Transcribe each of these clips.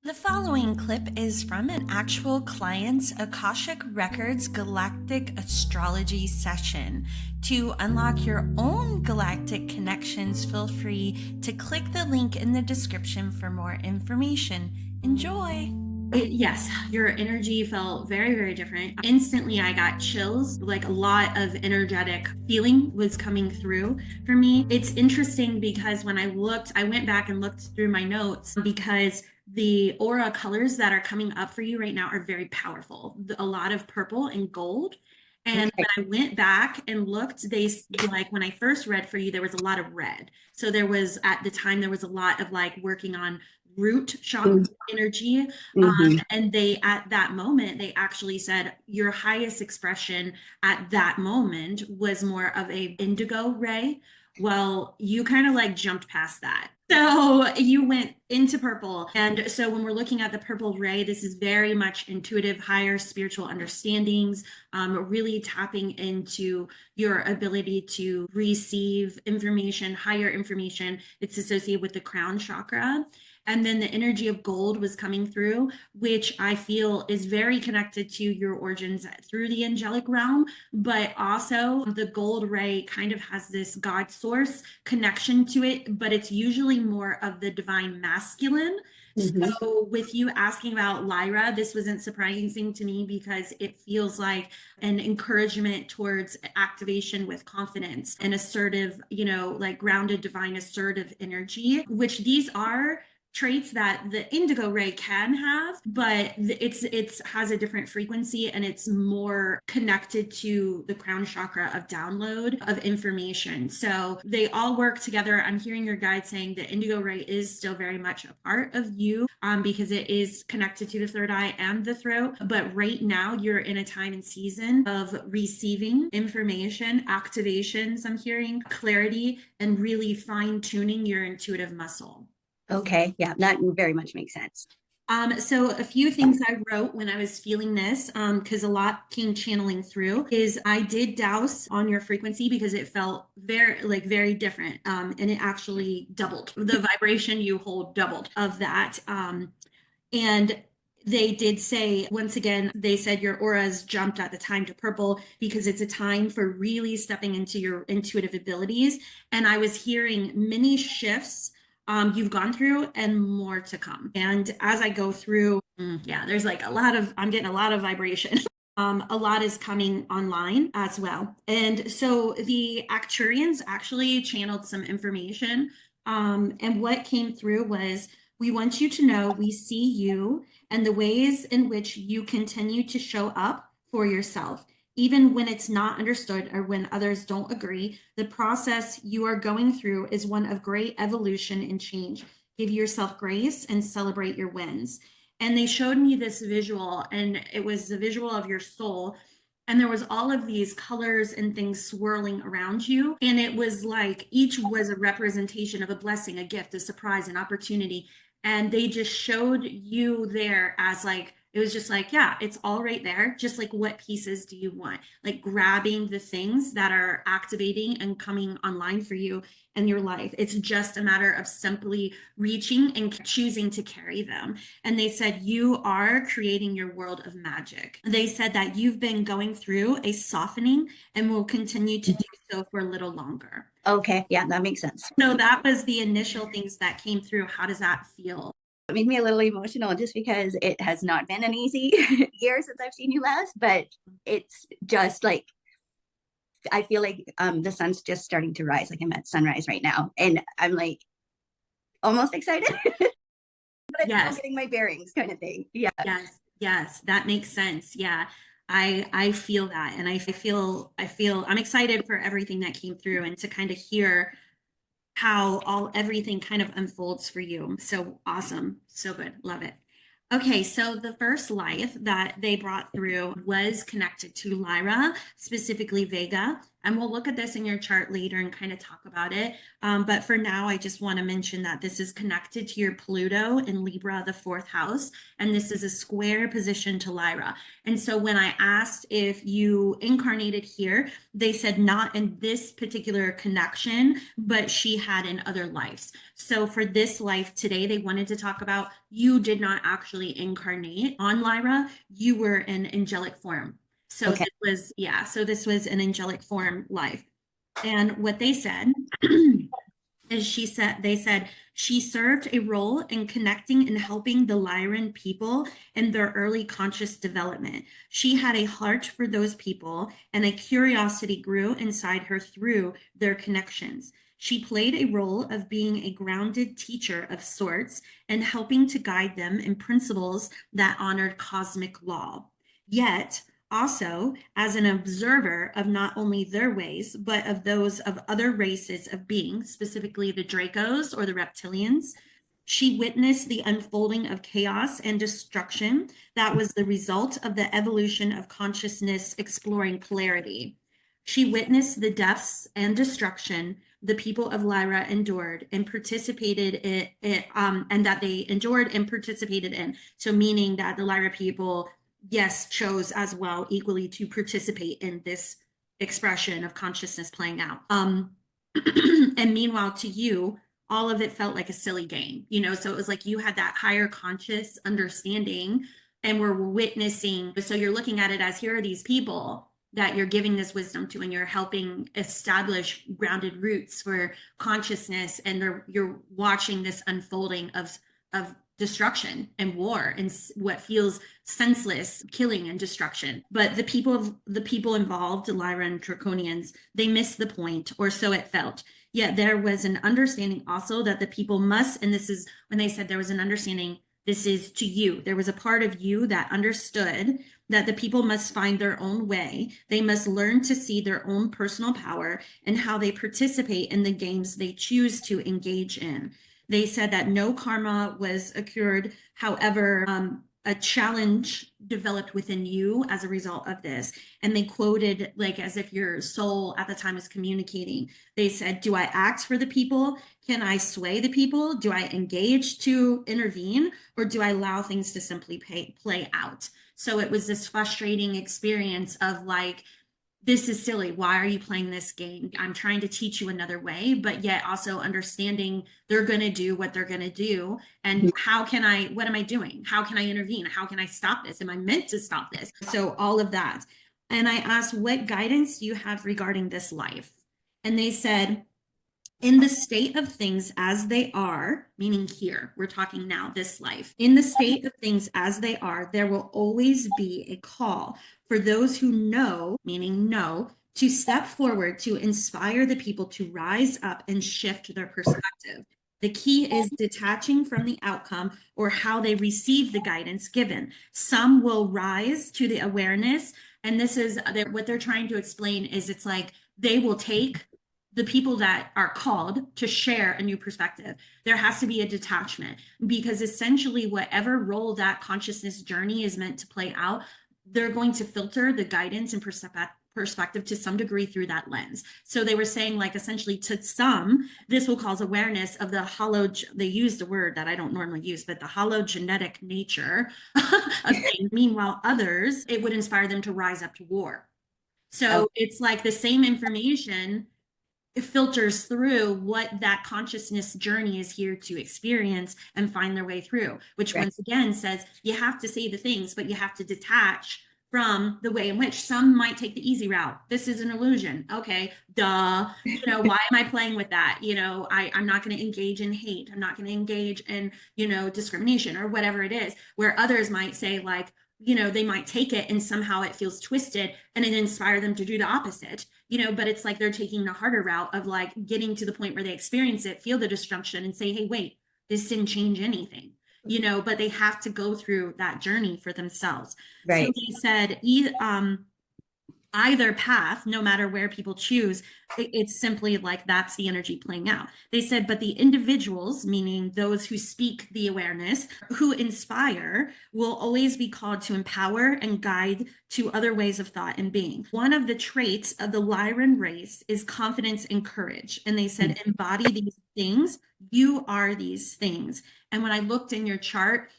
The following clip is from an actual client's Akashic Records Galactic Astrology session. To unlock your own galactic connections, feel free to click the link in the description for more information. Enjoy! Yes, your energy felt very, very different. Instantly, I got chills, like a lot of energetic feeling was coming through for me. It's interesting because when I went back and looked through my notes because the aura colors that are coming up for you right now are very powerful. A lot of purple and gold. And Okay. when I went back and looked, like when I first read for you, there was a lot of red. So there was, at the time, there was a lot of like working on root chakra energy. Mm-hmm. And they, at that moment, they actually said your highest expression at that moment was more of a indigo ray. Well, you kind of like jumped past that. So you went into purple. And so when we're looking at the purple ray, this is very much intuitive, higher spiritual understandings, really tapping into your ability to receive information, higher information. It's associated with the crown chakra. And then the energy of gold was coming through, which I feel is very connected to your origins through the angelic realm. But also, the gold ray kind of has this God source connection to it, but it's usually more of the divine masculine. Mm-hmm. So, with you asking about Lyra, this wasn't surprising to me because it feels like an encouragement towards activation with confidence and assertive, like grounded, divine, assertive energy, which these are traits that the indigo ray can have, but it's has a different frequency and it's more connected to the crown chakra of download of information. So they all work together. I'm hearing your guide saying the indigo ray is still very much a part of you, because it is connected to the third eye and the throat. But right now you're in a time and season of receiving information, activations. I'm hearing clarity and really fine tuning your intuitive muscle. Okay. Yeah, that very much makes sense. So a few things I wrote when I was feeling this, because a lot came channeling through, is I did douse on your frequency because it felt very different. And it actually doubled. The vibration you hold doubled of that. And they did say, once again, they said your auras jumped at the time to purple because it's a time for really stepping into your intuitive abilities. And I was hearing many shifts you've gone through and more to come. And as I go through, yeah, there's like I'm getting a lot of vibration. A lot is coming online as well. And so the Acturians actually channeled some information. And what came through was, we want you to know we see you and the ways in which you continue to show up for yourself. Even when it's not understood or when others don't agree, the process you are going through is one of great evolution and change. Give yourself grace and celebrate your wins. And they showed me this visual, and it was the visual of your soul. And there was all of these colors and things swirling around you. And it was like each was a representation of a blessing, a gift, a surprise, an opportunity. And they just showed you there as like, it was just like, yeah, it's all right there. Just like, what pieces do you want? Like grabbing the things that are activating and coming online for you in your life. It's just a matter of simply reaching and choosing to carry them. And they said, you are creating your world of magic. They said that you've been going through a softening and will continue to do so for a little longer. Okay. Yeah, that makes sense. So that was the initial things that came through. How does that feel? It made me a little emotional just because it has not been an easy year since I've seen you last, but it's just like I feel like the sun's just starting to rise. Like I'm at sunrise right now. And I'm like almost excited, but I'm still Yes. getting my bearings kind of thing. Yeah. Yes, that makes sense. Yeah. I feel that, and I feel I'm excited for everything that came through and to kind of hear how everything kind of unfolds for you. So awesome. So good. Love it. Okay, so the first life that they brought through was connected to Lyra, specifically Vega, And we'll look at this in your chart later and kind of talk about it. But for now, I just want to mention that this is connected to your Pluto in Libra, the 4th house, and this is a square position to Lyra. And so when I asked if you incarnated here, they said not in this particular connection, but she had in other lives. So for this life today, they wanted to talk about you did not actually incarnate on Lyra, you were in angelic form. So Okay. this was an angelic form life. And what they said is they said she served a role in connecting and helping the Lyran people in their early conscious development. She had a heart for those people, and a curiosity grew inside her through their connections. She played a role of being a grounded teacher of sorts and helping to guide them in principles that honored cosmic law. Yet, also, as an observer of not only their ways, but of those of other races of beings, specifically the Dracos or the reptilians, she witnessed the unfolding of chaos and destruction that was the result of the evolution of consciousness exploring polarity. She witnessed the deaths and destruction the people of Lyra endured and participated in it, and that they endured and participated in. So meaning that the Lyra people, yes, chose as well equally to participate in this expression of consciousness playing out. And meanwhile, to you, all of it felt like a silly game, so it was like you had that higher conscious understanding and we're witnessing. So you're looking at it as here are these people that you're giving this wisdom to and you're helping establish grounded roots for consciousness, and you're watching this unfolding of destruction and war and what feels senseless killing and destruction. But the people involved, Lyra and Draconians, they missed the point, or so it felt. Yet there was an understanding also that the people must, and this is when they said there was an understanding, this is to you. There was a part of you that understood that the people must find their own way. They must learn to see their own personal power and how they participate in the games they choose to engage in. They said that no karma was occurred. However, a challenge developed within you as a result of this. And they quoted, like, as if your soul at the time was communicating. They said, do I act for the people? Can I sway the people? Do I engage to intervene? Or do I allow things to simply play out? So it was this frustrating experience of like, this is silly. Why are you playing this game? I'm trying to teach you another way, but yet also understanding they're going to do what they're going to do. And what am I doing? How can I intervene? How can I stop this? Am I meant to stop this? So all of that. And I asked, what guidance do you have regarding this life? And they said, in the state of things as they are, meaning here, we're talking now, this life, in the state of things as they are, there will always be a call for those who know, meaning know, to step forward to inspire the people to rise up and shift their perspective. The key is detaching from the outcome or how they receive the guidance given. Some will rise to the awareness, and this is what they're trying to explain is it's like they will take the people that are called to share a new perspective. There has to be a detachment, because essentially whatever role that consciousness journey is meant to play out, they're going to filter the guidance and perspective to some degree through that lens. So they were saying, like, essentially to some, this will cause awareness of the they used a word that I don't normally use, but the hologenetic nature of things. Meanwhile, others, it would inspire them to rise up to war. So it's like the same information, it filters through what that consciousness journey is here to experience and find their way through, which once again says you have to say the things, but you have to detach from the way in which some might take the easy route. This is an illusion. Okay, duh. Why am I playing with that? I'm not going to engage in hate. I'm not going to engage in, discrimination or whatever it is, where others might say like, they might take it and somehow it feels twisted and it inspire them to do the opposite, but it's like they're taking the harder route of like getting to the point where they experience it, feel the destruction and say, hey, wait, this didn't change anything, but they have to go through that journey for themselves. Right. So they said, either path, no matter where people choose, it's simply like that's the energy playing out. They said, but the individuals, meaning those who speak the awareness, who inspire, will always be called to empower and guide to other ways of thought and being. One of the traits of the Lyran race is confidence and courage. And they said, embody these things. You are these things. And when I looked in your chart,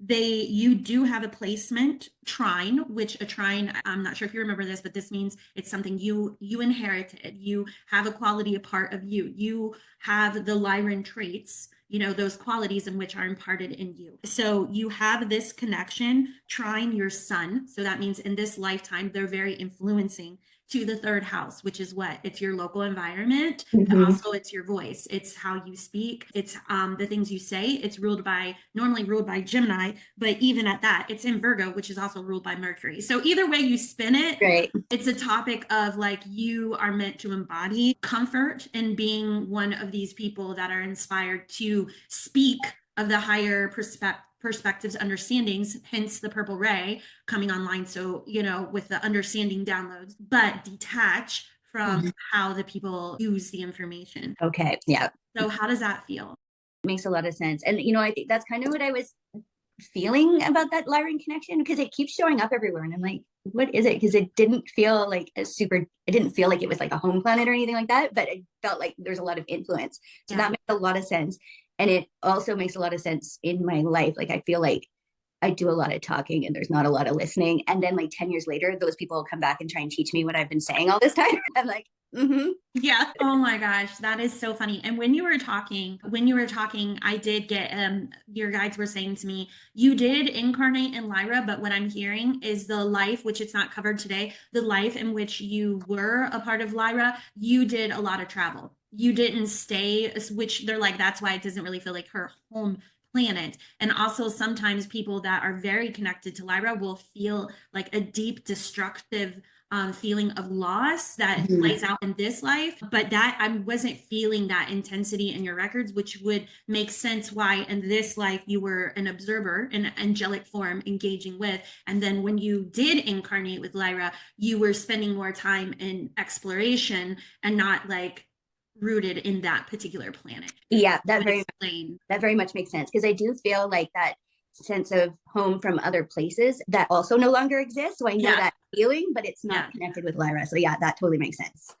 you do have a placement trine, which a trine, I'm not sure if you remember this, but this means it's something you inherited. You have a quality, a part of you. You have the Lyran traits, those qualities in which are imparted in you. So you have this connection, trine your sun. So that means in this lifetime, they're very influencing to the third house, which is what? It's your local environment. Also, it's your voice. It's how you speak. It's the things you say. It's normally ruled by Gemini, but even at that, it's in Virgo, which is also ruled by Mercury. So either way you spin it, Right. It's a topic of like you are meant to embody comfort and being one of these people that are inspired to speak of the higher perspectives, understandings, hence the purple ray coming online. So, with the understanding downloads, but detach from how the people use the information. Okay. Yeah. So how does that feel? Makes a lot of sense. And, I think that's kind of what I was feeling about that Lyran connection, because it keeps showing up everywhere. And I'm like, what is it? Because it didn't feel like it didn't feel like it was like a home planet or anything like that, but it felt like there's a lot of influence. So that makes a lot of sense. And it also makes a lot of sense in my life. Like, I feel like I do a lot of talking and there's not a lot of listening. And then like 10 years later, those people will come back and try and teach me what I've been saying all this time. I'm like, yeah. Oh my gosh, that is so funny. And when you were talking, I did get your guides were saying to me, you did incarnate in Lyra, but what I'm hearing is the life, which it's not covered today, the life in which you were a part of Lyra, you did a lot of travel. You didn't stay, which they're like, that's why it doesn't really feel like her home planet. And also sometimes people that are very connected to Lyra will feel like a deep destructive feeling of loss that plays out in this life, but that I wasn't feeling that intensity in your records, which would make sense why in this life you were an observer in an angelic form engaging with, and then when you did incarnate with Lyra, you were spending more time in exploration and not like rooted in that particular planet. Yeah, that very much makes sense, because I do feel like that sense of home from other places that also no longer exists. So I know that feeling, but it's not connected with Lyra. So yeah, that totally makes sense.